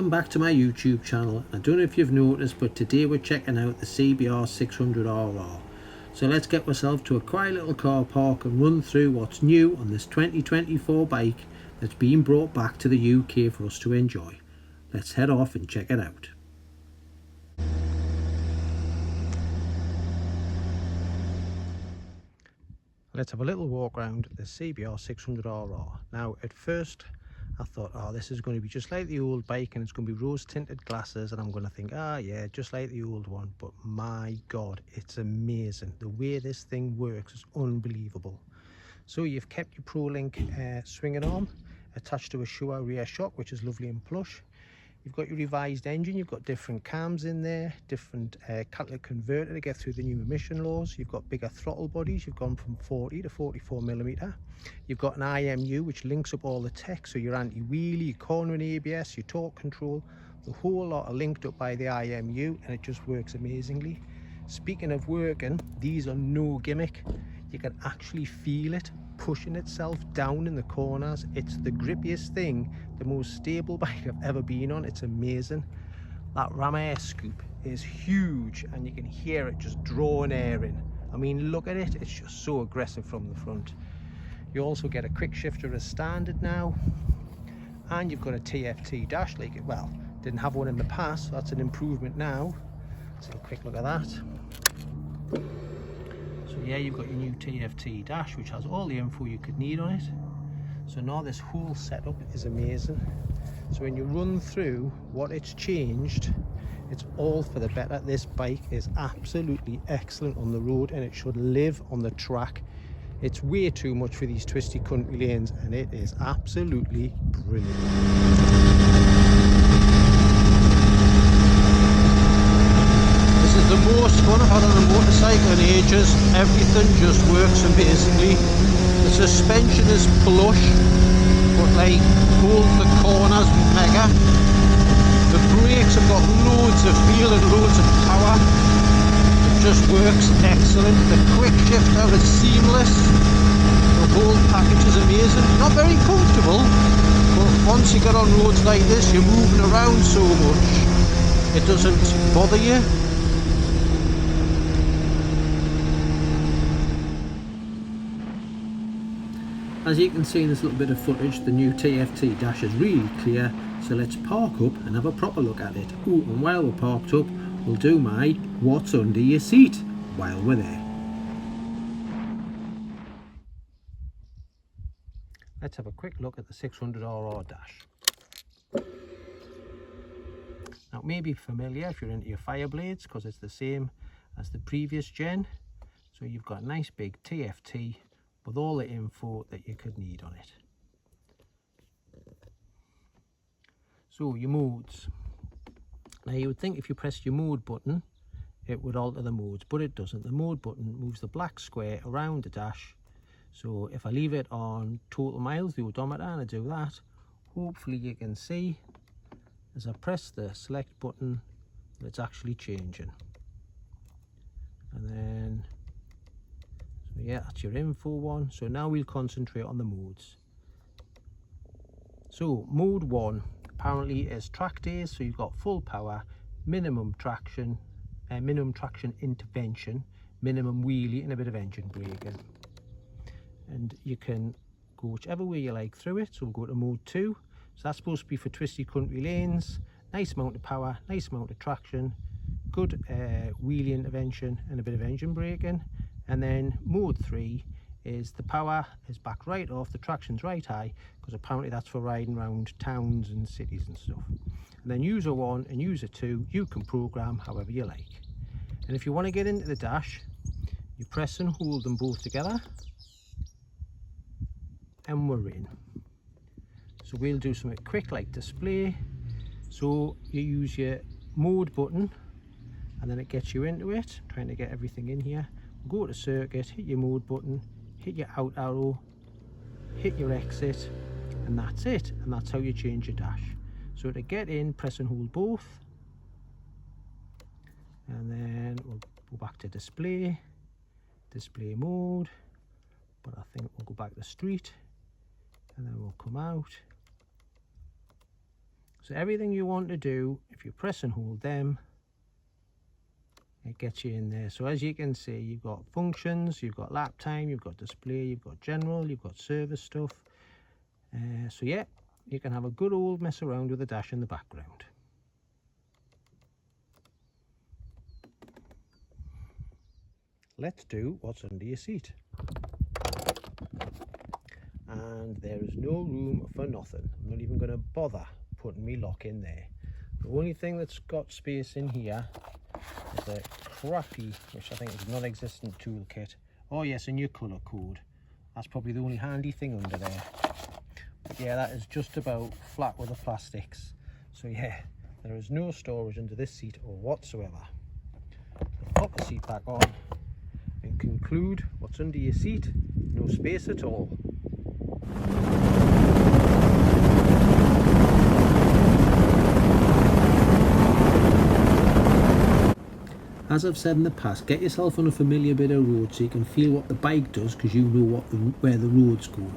Welcome back to my YouTube channel. I don't know if you've noticed, but today we're checking out the CBR600RR. So let's get ourselves to a quiet little car park and run through what's new on this 2024 bike that's been brought back to the UK for us to enjoy. Let's head off and check it out. Let's have a little walk around the CBR600RR. Now at first I thought, oh, this is going to be just like the old bike and it's going to be rose tinted glasses, and I'm going to think, yeah, just like the old one. But my god, it's amazing. The way this thing works is unbelievable. So you've kept your ProLink swinging arm attached to a Showa rear shock, which is lovely and plush. You've got your revised engine, you've got different cams in there, different catalytic converter to get through the new emission laws. You've got bigger throttle bodies, you've gone from 40 to 44mm. You've got an IMU which links up all the tech, so your anti-wheelie, your cornering ABS, your torque control, the whole lot are linked up by the IMU, and it just works amazingly. Speaking of working, these are no gimmick. You can actually feel it pushing itself down in the corners. It's the grippiest thing, the most stable bike I've ever been on. It's amazing. That ram air scoop is huge and you can hear it just drawing air in. I mean, look at it, it's just so aggressive from the front. You also get a quick shifter as standard now, and you've got a TFT dash, like it, well, didn't have one in the past, so that's an improvement now. Let's have a quick look at that. So yeah, you've got your new TFT dash, which has all the info you could need on it. So now this whole setup is amazing. So when you run through what it's changed, it's all for the better. This bike is absolutely excellent on the road and it should live on the track. It's way too much for these twisty country lanes and it is absolutely brilliant. The most fun I've had on a motorcycle in ages. Everything just works amazingly. The suspension is plush, but like hold the corners mega. The brakes have got loads of feel and loads of power. It just works excellent. The quick shifter is seamless. The whole package is amazing. Not very comfortable, but once you get on roads like this, you're moving around so much, it doesn't bother you. As you can see in this little bit of footage, the new TFT dash is really clear, so let's park up and have a proper look at it. Ooh, and while we're parked up, we'll do my what's under your seat while we're there. Let's have a quick look at the 600RR dash. Now it may be familiar if you're into your Fireblades, because it's the same as the previous gen. So you've got a nice big TFT with all the info that you could need on it. So your modes. Now you would think if you press your mode button it would alter the modes, but it doesn't. The mode button moves the black square around the dash. So if I leave it on total miles, the odometer, and I do that, hopefully you can see as I press the select button that it's actually changing. And then so yeah, that's your info one. So now we'll concentrate on the modes. So mode 1 apparently is track days, so you've got full power, minimum traction intervention, minimum wheelie, and a bit of engine braking. And you can go whichever way you like through it. So we'll go to mode 2. So that's supposed to be for twisty country lanes. Nice amount of power, nice amount of traction, good wheelie intervention, and a bit of engine braking. And then mode 3 is the power is back right off, the traction's right high, because apparently that's for riding around towns and cities and stuff. And then user 1 and user 2 you can program however you like. And if you want to get into the dash, you press and hold them both together and we're in. So we'll do something quick like display. So you use your mode button and then it gets you into it, trying to get everything in here. Go to circuit, hit your mode button, hit your out arrow, hit your exit, and that's it. And that's how you change your dash. So to get in, press and hold both, and then we'll go back to display mode, but I think we'll go back to street, and then we'll come out. So everything you want to do, if you press and hold them, it gets you in there. So as you can see, you've got functions, you've got lap time, you've got display, you've got general, you've got service stuff. So yeah, you can have a good old mess around with the dash in the background. Let's do what's under your seat. And there is no room for nothing. I'm not even going to bother putting me lock in there. The only thing that's got space in here is a crappy, which I think is non-existent toolkit. Oh yes, and your colour code. That's probably the only handy thing under there. But yeah, that is just about flat with the plastics. So yeah, there is no storage under this seat or whatsoever. So pop the seat back on and conclude what's under your seat. No space at all. As I've said in the past, get yourself on a familiar bit of road so you can feel what the bike does, because you know where the roads go.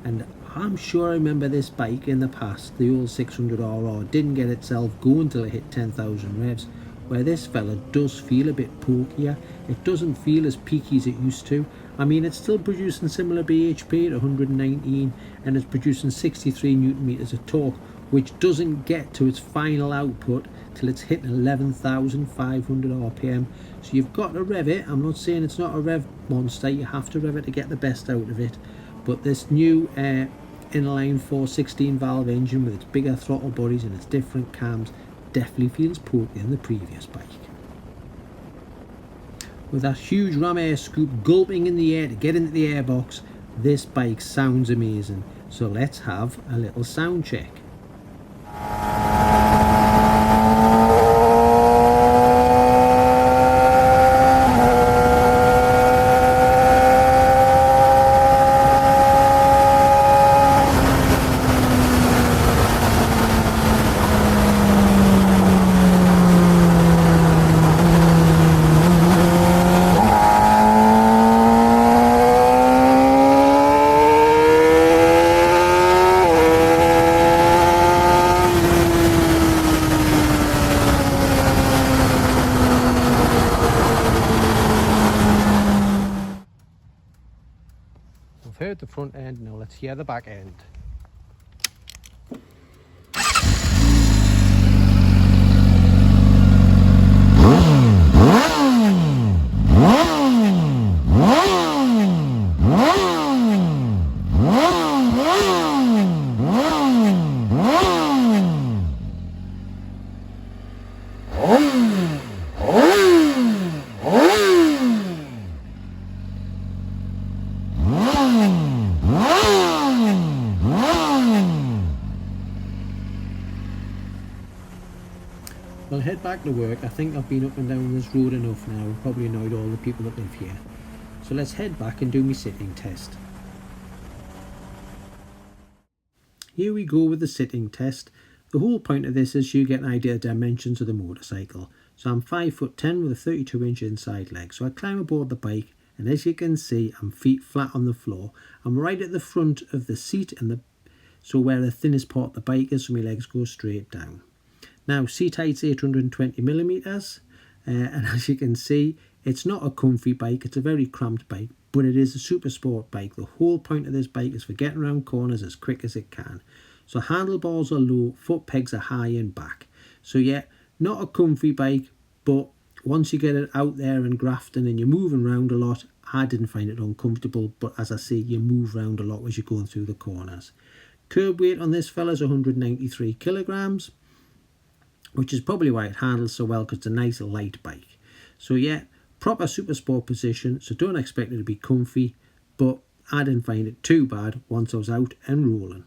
And I'm sure I remember this bike in the past, the old 600RR, didn't get itself going till it hit 10,000 revs, where this fella does feel a bit pokier. It doesn't feel as peaky as it used to. I mean, it's still producing similar BHP at 119 and it's producing 63 Newton meters of torque, which doesn't get to its final output till it's hitting 11,500 RPM. So you've got to rev it. I'm not saying it's not a rev monster, you have to rev it to get the best out of it. But this new inline 416 valve engine with its bigger throttle bodies and its different cams definitely feels pokier than the previous bike. With that huge ram air scoop gulping in the air to get into the airbox, this bike sounds amazing. So let's have a little sound check. We've heard the front end, now let's hear the back end. I'll head back to work. I think I've been up and down this road enough now. I've probably annoyed all the people that live here. So let's head back and do my sitting test. Here we go with the sitting test. The whole point of this is you get an idea of dimensions of the motorcycle. So I'm 5'10" with a 32-inch inside leg. So I climb aboard the bike and as you can see, I'm feet flat on the floor. I'm right at the front of the seat and so where the thinnest part of the bike is, so my legs go straight down. Now, seat height's 820mm, and as you can see, it's not a comfy bike, it's a very cramped bike, but it is a super sport bike. The whole point of this bike is for getting around corners as quick as it can. So handlebars are low, foot pegs are high and back. So yeah, not a comfy bike, but once you get it out there and grafting and you're moving around a lot, I didn't find it uncomfortable, but as I say, you move around a lot as you're going through the corners. Curb weight on this fella is 193 kilograms. Which is probably why it handles so well, because it's a nice light bike. So yeah, proper super sport position, so don't expect it to be comfy, but I didn't find it too bad once I was out and rolling.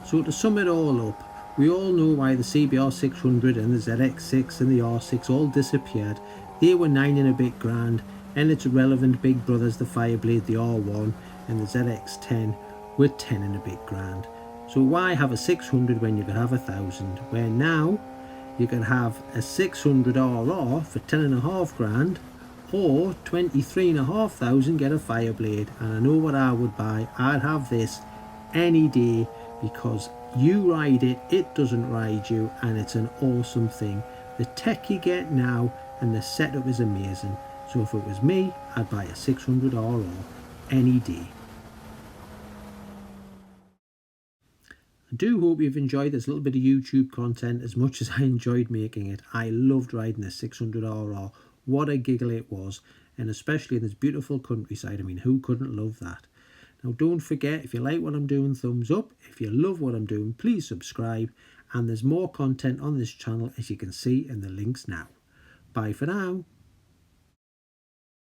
So to sum it all up, we all know why the CBR600 and the ZX6 and the R6 all disappeared. They were 9 and a bit grand, and its relevant big brothers, the Fireblade, the R1 and the ZX10, were 10 and a bit grand. So why have a 600 when you could have 1,000? Where now you can have a 600RR for 10 and a half grand, or 23,500 get a Fireblade. And I know what I would buy. I'd have this any day because you ride it, it doesn't ride you, and it's an awesome thing. The tech you get now and the setup is amazing. So if it was me, I'd buy a 600RR any day. I do hope you've enjoyed this little bit of YouTube content as much as I enjoyed making it. I loved riding the 600RR. What a giggle it was, and especially in this beautiful countryside. I mean, who couldn't love that? Now don't forget, if you like what I'm doing, thumbs up. If you love what I'm doing, please subscribe. And there's more content on this channel, as you can see in the links now. Bye for now.